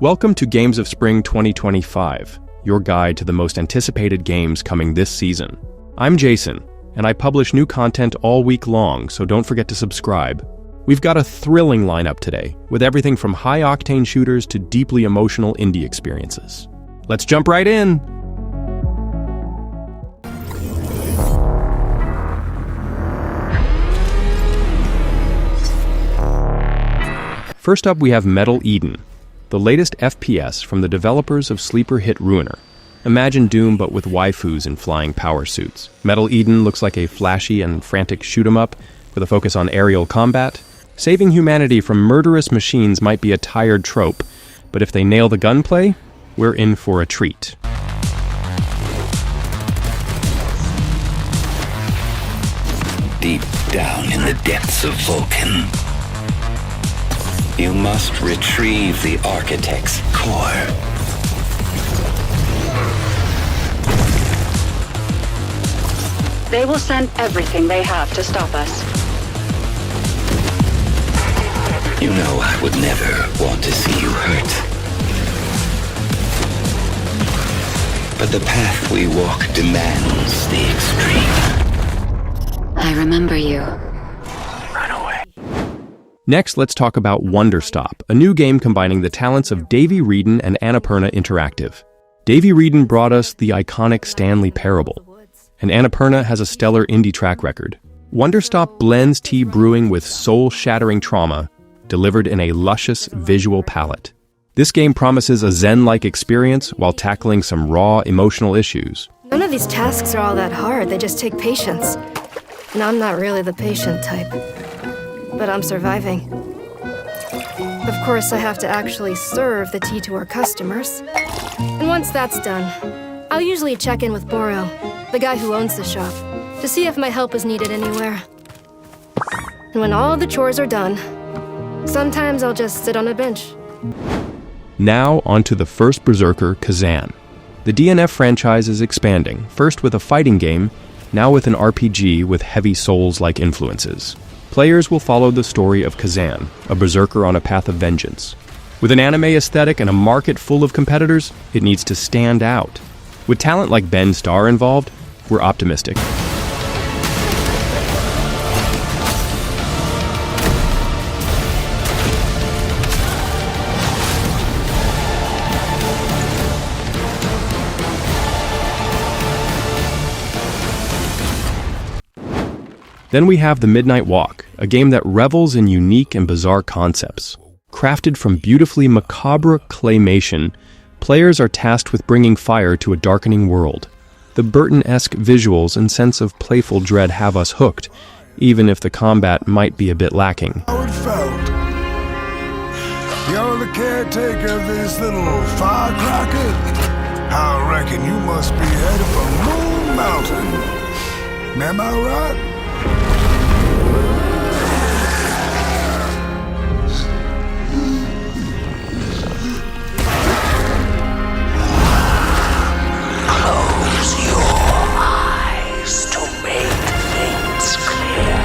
Welcome to Games of Spring 2025, your guide to the most anticipated games coming this season. I'm Jason, and I publish new content all week long, so don't forget to subscribe. We've got a thrilling lineup today, with everything from high-octane shooters to deeply emotional indie experiences. Let's jump right in! First up, we have Metal Eden, the latest FPS from the developers of sleeper hit Ruiner. Imagine Doom but with waifus in flying power suits. Metal Eden looks like a flashy and frantic shoot-'em-up with a focus on aerial combat. Saving humanity from murderous machines might be a tired trope, but if they nail the gunplay, we're in for a treat. Deep down in the depths of Vulcan, you must retrieve the Architect's core. They will send everything they have to stop us. You know I would never want to see you hurt. But the path we walk demands the extreme. I remember you. Run away. Next, let's talk about Wonderstop, a new game combining the talents of Davey, Wreden, and Annapurna Interactive. Davey Wreden brought us the iconic Stanley Parable, and Annapurna has a stellar indie track record. Wonderstop blends tea brewing with soul-shattering trauma, delivered in a luscious visual palette. This game promises a zen-like experience while tackling some raw emotional issues. None of these tasks are all that hard, they just take patience. And I'm not really the patient type. But I'm surviving. Of course, I have to actually serve the tea to our customers. And once that's done, I'll usually check in with Boro, the guy who owns the shop, to see if my help is needed anywhere. And when all the chores are done, sometimes I'll just sit on a bench. Now, onto the first Berserker, Kazan. The DNF franchise is expanding, first with a fighting game, now with an RPG with heavy Souls-like influences. Players will follow the story of Kazan, a berserker on a path of vengeance. With an anime aesthetic and a market full of competitors, it needs to stand out. With talent like Ben Starr involved, we're optimistic. Then we have The Midnight Walk, a game that revels in unique and bizarre concepts. Crafted from beautifully macabre claymation, players are tasked with bringing fire to a darkening world. The Burton-esque visuals and sense of playful dread have us hooked, even if the combat might be a bit lacking. How it felt. You're the caretaker of this little firecracker. I reckon you must be headed for Moon Mountain. Am I right? Close your eyes to make things clear.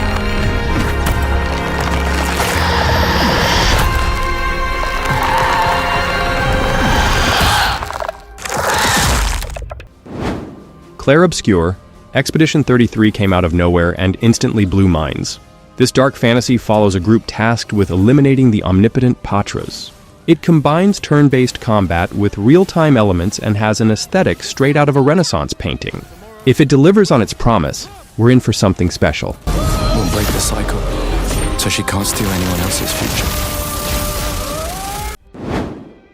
Clair Obscur, Expedition 33 came out of nowhere and instantly blew minds. This dark fantasy follows a group tasked with eliminating the omnipotent Patras. It combines turn-based combat with real-time elements and has an aesthetic straight out of a Renaissance painting. If it delivers on its promise, we're in for something special. Won't break the cycle, so she can't steal anyone else's future.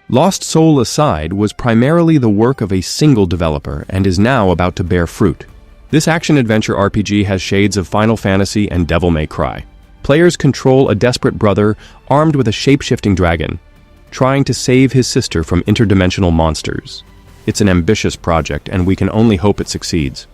Lost Soul Aside was primarily the work of a single developer and is now about to bear fruit. This action-adventure RPG has shades of Final Fantasy and Devil May Cry. Players control a desperate brother armed with a shape-shifting dragon, trying to save his sister from interdimensional monsters. It's an ambitious project, and we can only hope it succeeds.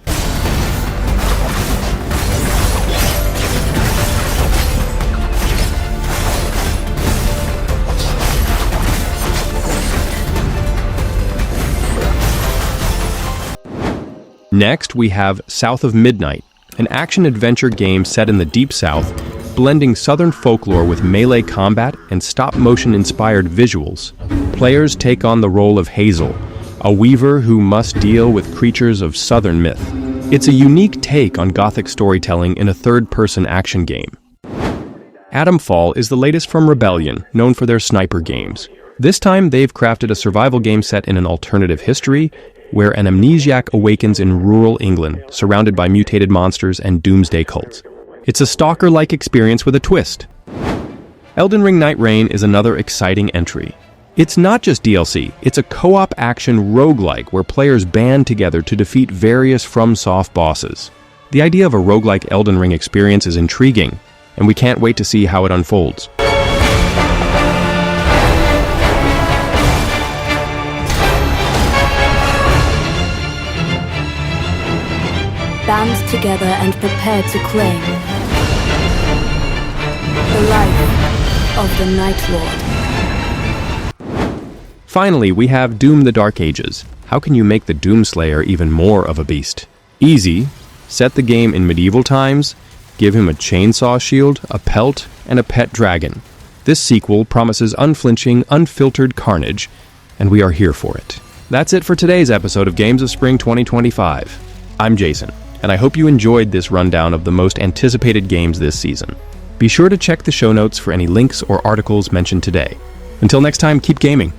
Next, we have South of Midnight, an action-adventure game set in the Deep South, blending southern folklore with melee combat and stop-motion-inspired visuals. Players take on the role of Hazel, a weaver who must deal with creatures of southern myth. It's a unique take on Gothic storytelling in a third-person action game. Atomfall is the latest from Rebellion, known for their sniper games. This time, they've crafted a survival game set in an alternative history, where an amnesiac awakens in rural England, surrounded by mutated monsters and doomsday cults. It's a stalker-like experience with a twist. Elden Ring Night Reign is another exciting entry. It's not just DLC, it's a co-op action roguelike where players band together to defeat various FromSoft bosses. The idea of a roguelike Elden Ring experience is intriguing, and we can't wait to see how it unfolds. Band together and prepare to claim the life of the Night Lord. Finally, we have Doom the Dark Ages. How can you make the Doomslayer even more of a beast? Easy. Set the game in medieval times, give him a chainsaw shield, a pelt, and a pet dragon. This sequel promises unflinching, unfiltered carnage, and we are here for it. That's it for today's episode of Games of Spring 2025. I'm Jason, and I hope you enjoyed this rundown of the most anticipated games this season. Be sure to check the show notes for any links or articles mentioned today. Until next time, keep gaming.